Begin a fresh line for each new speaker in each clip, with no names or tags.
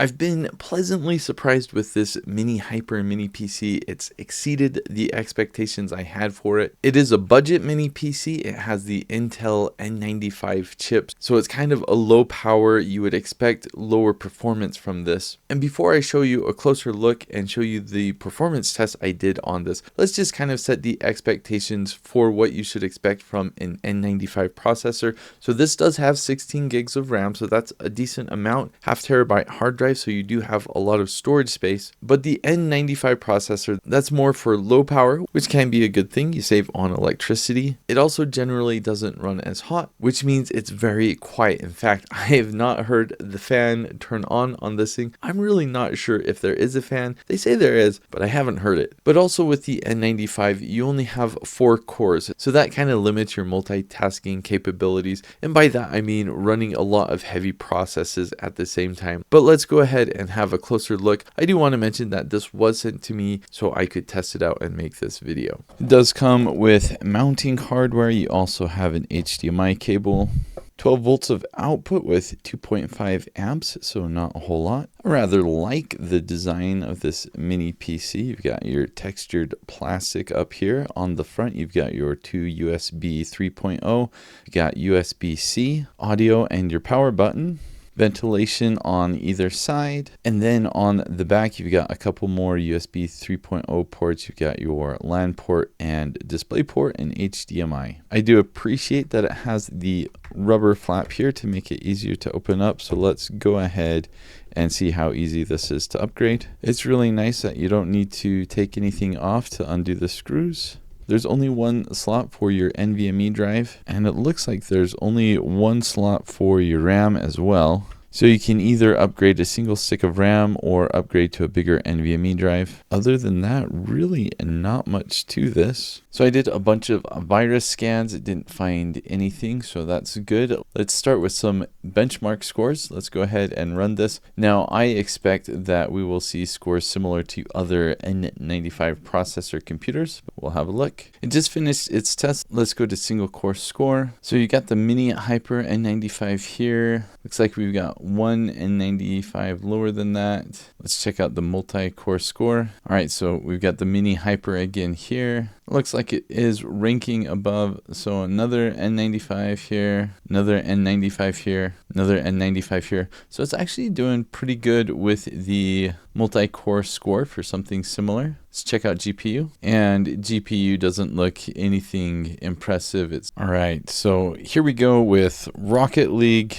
I've been pleasantly surprised with this MINIHYPER Mini PC. It's exceeded the expectations I had for it. It is a budget mini PC. It has the Intel N95 chips, so it's kind of a low power. You would expect lower performance from this. And before I show you a closer look and show you the performance test I did on this, let's just kind of set the expectations for what you should expect from an N95 processor. So this does have 16 gigs of RAM, so that's a decent amount, half terabyte hard drive, so you do have a lot of storage space. But the N95 processor, that's more for low power, which can be a good thing. You save on electricity. It also generally doesn't run as hot, which means it's very quiet. In fact, I have not heard the fan turn on this thing. I'm really not sure if there is a fan. They say there is, but I haven't heard it. But also with the N95, you only have 4 cores, so that kind of limits your multitasking capabilities. And by that, I mean running a lot of heavy processes at the same time. But let's go ahead and have a closer look. I do want to mention that this was sent to me so I could test it out and make this video. It does come with mounting hardware. You also have an HDMI cable, 12 volts of output with 2.5 amps, so not a whole lot. I rather like the design of this mini PC. You've got your textured plastic up here. On the front, you've got your 2 USB 3.0, you've got USB-C, audio, and your power button. Ventilation on either side, and then on the back you've got a couple more USB 3.0 ports. You've got your LAN port and display port and HDMI. I do appreciate that it has the rubber flap here to make it easier to open up, so let's go ahead and see how easy this is to upgrade. It's really nice that you don't need to take anything off to undo the screws. There's only one slot for your NVMe drive, and it looks like there's only one slot for your RAM as well. So you can either upgrade a single stick of RAM or upgrade to a bigger NVMe drive. Other than that, really not much to this. So I did a bunch of virus scans. It didn't find anything, so that's good. Let's start with some benchmark scores. Let's go ahead and run this. Now I expect that we will see scores similar to other N95 processor computers, but we'll have a look. It just finished its test. Let's go to single core score. So you got the MINIHYPER N95 here. Looks like we've got one N95 lower than that. Let's check out the multi-core score. All right, so we've got the MINIHYPER again here. Looks like it is ranking above. So another N95 here, another N95 here, another N95 here. So it's actually doing pretty good with the multi-core score for something similar. Let's check out GPU, and GPU doesn't look anything impressive. It's all right. So here we go with Rocket League.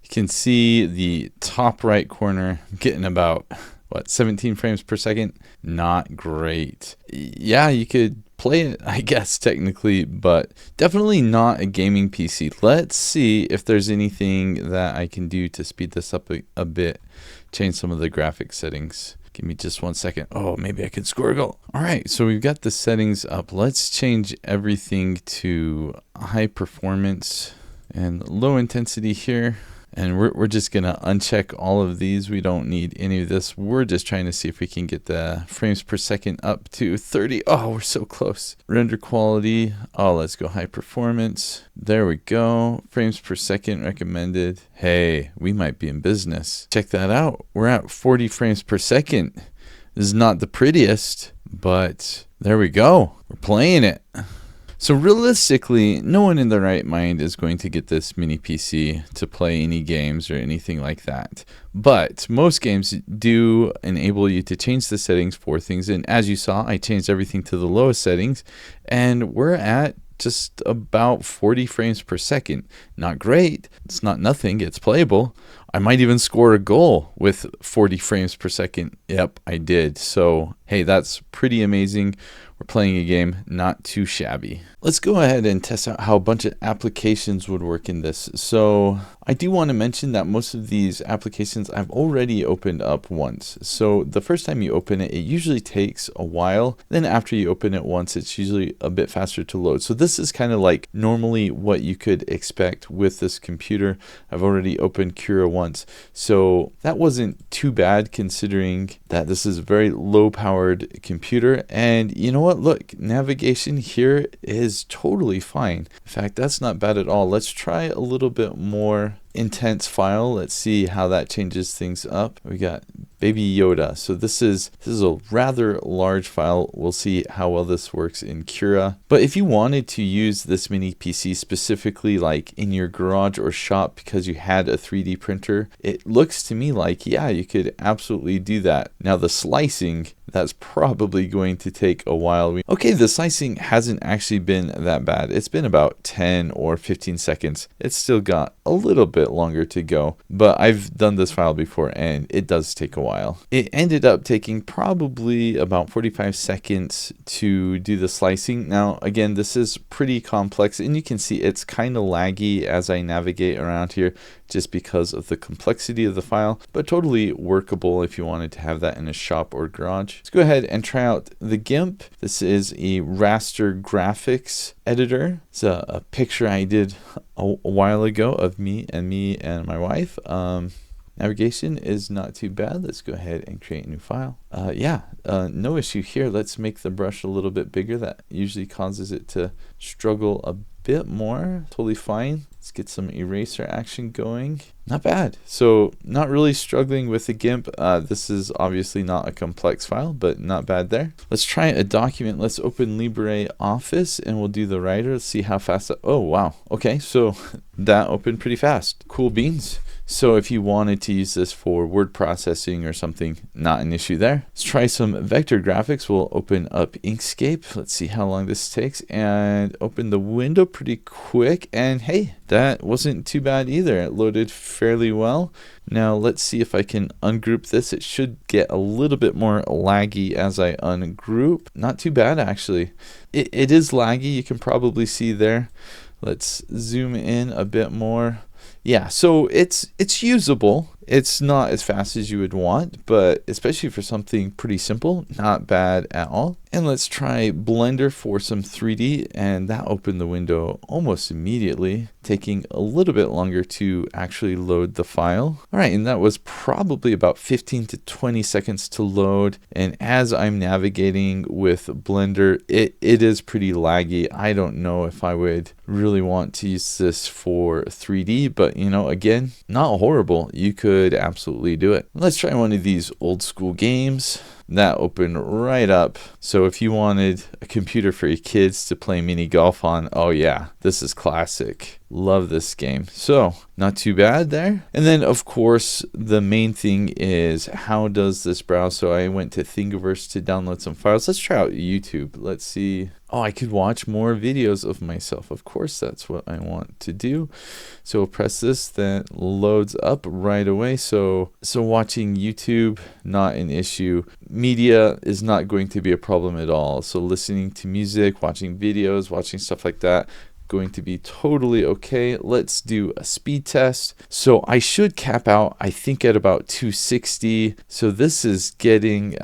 You can see the top right corner getting about, what, 17 frames per second? Not great. Yeah, you could play it, I guess, technically, but definitely not a gaming PC. Let's see if there's anything that I can do to speed this up a bit, change some of the graphics settings. Give me just 1 second. Oh, maybe I could score a goal. All right, so we've got the settings up. Let's change everything to high performance and low intensity here. And we're just going to uncheck all of these. We don't need any of this. We're just trying to see if we can get the frames per second up to 30. Oh, we're so close. Render quality. Oh, let's go high performance. There we go. Frames per second recommended. Hey, we might be in business. Check that out. We're at 40 frames per second. This is not the prettiest, but there we go. We're playing it. So realistically, no one in their right mind is going to get this mini PC to play any games or anything like that. But most games do enable you to change the settings for things. And as you saw, I changed everything to the lowest settings, and we're at just about 40 frames per second. Not great. It's not nothing. It's playable. I might even score a goal with 40 frames per second. Yep, I did. So, hey, that's pretty amazing. We're playing a game, not too shabby. Let's go ahead and test out how a bunch of applications would work in this. So I do want to mention that most of these applications I've already opened up once. So the first time you open it, it usually takes a while. Then after you open it once, it's usually a bit faster to load. So this is kind of like normally what you could expect with this computer. I've already opened Cura once. So that wasn't too bad considering that this is a very low powered computer. And you know what? Look, navigation here is totally fine. In fact, that's not bad at all. Let's try a little bit more intense file. Let's see how that changes things up. We got Baby Yoda. So this is a rather large file. We'll see how well this works in Cura. But if you wanted to use this mini PC specifically like in your garage or shop because you had a 3D printer, it looks to me like, yeah, you could absolutely do that. Now the slicing, that's probably going to take a while. Okay, the slicing hasn't actually been that bad. It's been about 10 or 15 seconds. It's still got a little bit longer to go, but I've done this file before and it does take a while. It ended up taking probably about 45 seconds to do the slicing. Now, again, this is pretty complex and you can see it's kind of laggy as I navigate around here just because of the complexity of the file, but totally workable if you wanted to have that in a shop or garage. Let's go ahead and try out the GIMP. This is a raster graphics editor. It's a picture I did a while ago of me and my wife. Navigation is not too bad. Let's go ahead and create a new file. No issue here. Let's make the brush a little bit bigger. That usually causes it to struggle a bit more. Totally fine. Let's get some eraser action going. Not bad. So not really struggling with the GIMP. This is obviously not a complex file, but not bad there. Let's try a document. Let's open LibreOffice and we'll do the writer. Let's see how fast that, oh wow. Okay, so that opened pretty fast. Cool beans. So if you wanted to use this for word processing or something, not an issue there. Let's try some vector graphics. We'll open up Inkscape. Let's see how long this takes and open the window pretty quick. And hey, that wasn't too bad either. It loaded fairly well. Now let's see if I can ungroup this. It should get a little bit more laggy as I ungroup. Not too bad actually. It is laggy. You can probably see there. Let's zoom in a bit more. Yeah, so it's usable. It's not as fast as you would want, but especially for something pretty simple, not bad at all. And let's try Blender for some 3D, and that opened the window almost immediately, taking a little bit longer to actually load the file. All right, and that was probably about 15 to 20 seconds to load. And as I'm navigating with Blender, it is pretty laggy. I don't know if I would really want to use this for 3D, but you know, again, not horrible. You could absolutely do it. Let's try one of these old school games. That opened right up. So if you wanted a computer for your kids to play mini golf on, oh yeah, this is classic. Love this game. So not too bad there. And then of course the main thing is, how does this browse? So I went to Thingiverse to download some files. Let's try out YouTube. Let's see. Oh, I could watch more videos of myself. Of course, that's what I want to do. So we'll press this, that loads up right away. So watching YouTube, not an issue. Media is not going to be a problem at all. So listening to music, watching videos, watching stuff like that, going to be totally okay. Let's do a speed test. So I should cap out, I think, at about 260. So this is getting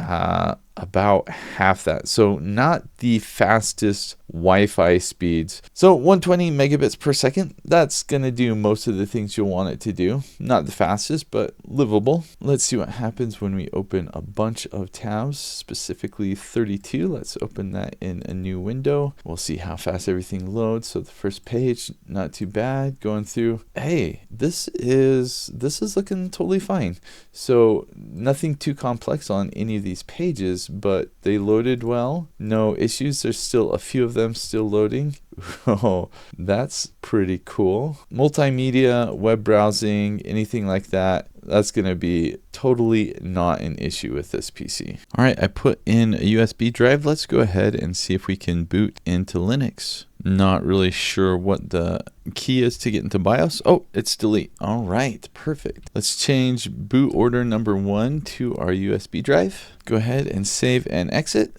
about half that. So not the fastest Wi-Fi speeds. So 120 megabits per second, that's going to do most of the things you'll want it to do. Not the fastest, but livable. Let's see what happens when we open a bunch of tabs, specifically 32. Let's open that in a new window. We'll see how fast everything loads. So the first page, not too bad. Going through, hey, this is looking totally fine. So nothing too complex on any of these pages, but they loaded well. No issues. There's still a few of them still loading. Oh, that's pretty cool. Multimedia, web browsing, anything like that, that's going to be totally not an issue with this PC. All right, I put in a USB drive. Let's go ahead and see if we can boot into Linux. Not really sure what the key is to get into BIOS. Oh, it's delete. All right, perfect. Let's change boot order number 1 to our USB drive. Go ahead and save and exit.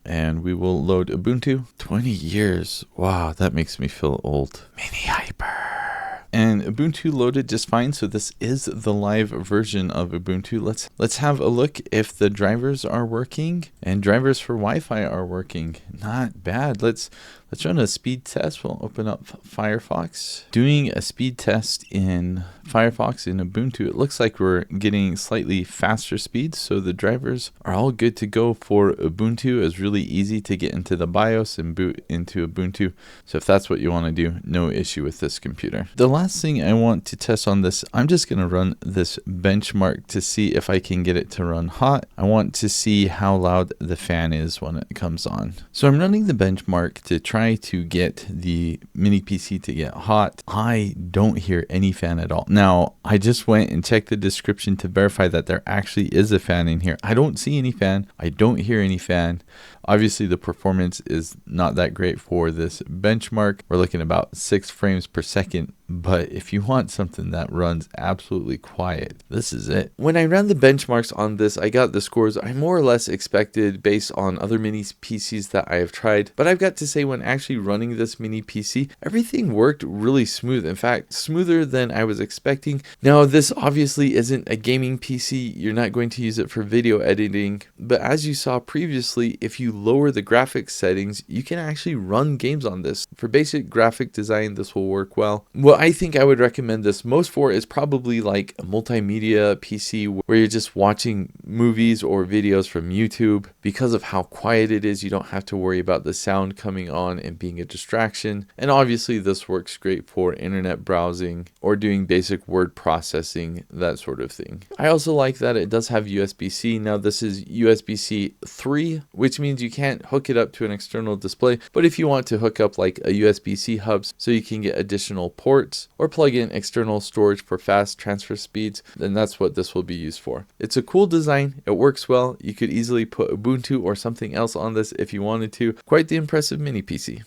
And we will load Ubuntu. 20 years. Wow, that makes me feel old. MINIHYPER. And Ubuntu loaded just fine. So this is the live version of Ubuntu. Let's have a look if the drivers are working, and drivers for Wi-Fi are working. Not bad. Let's Let's run a speed test. We'll open up Firefox. Doing a speed test in Firefox in Ubuntu, it looks like we're getting slightly faster speeds. So the drivers are all good to go for Ubuntu. It's really easy to get into the BIOS and boot into Ubuntu. So if that's what you want to do, no issue with this computer. The last thing I want to test on this, I'm just going to run this benchmark to see if I can get it to run hot. I want to see how loud the fan is when it comes on. So I'm running the benchmark to try to get the mini PC to get hot. I don't hear any fan at all. Now, I just went and checked the description to verify that there actually is a fan in here. I don't see any fan. I don't hear any fan. Obviously, the performance is not that great for this benchmark. We're looking about 6 frames per second. But if you want something that runs absolutely quiet, this is it. When I ran the benchmarks on this, I got the scores I more or less expected based on other mini PCs that I have tried. But I've got to say, when actually running this mini PC, everything worked really smooth. In fact, smoother than I was expecting. Now, this obviously isn't a gaming PC. You're not going to use it for video editing. But as you saw previously, if you lower the graphics settings, you can actually run games on this. For basic graphic design, this will work well. What I think I would recommend this most for is probably like a multimedia PC where you're just watching movies or videos from YouTube. Because of how quiet it is, you don't have to worry about the sound coming on and being a distraction. And obviously this works great for internet browsing or doing basic word processing, that sort of thing. I also like that it does have USB-C. Now this is USB-C 3, which means you can't hook it up to an external display. But if you want to hook up like a USB-C hub so you can get additional ports or plug in external storage for fast transfer speeds, then that's what this will be used for. It's a cool design. It works well. You could easily put Ubuntu or something else on this if you wanted to. Quite the impressive mini PC.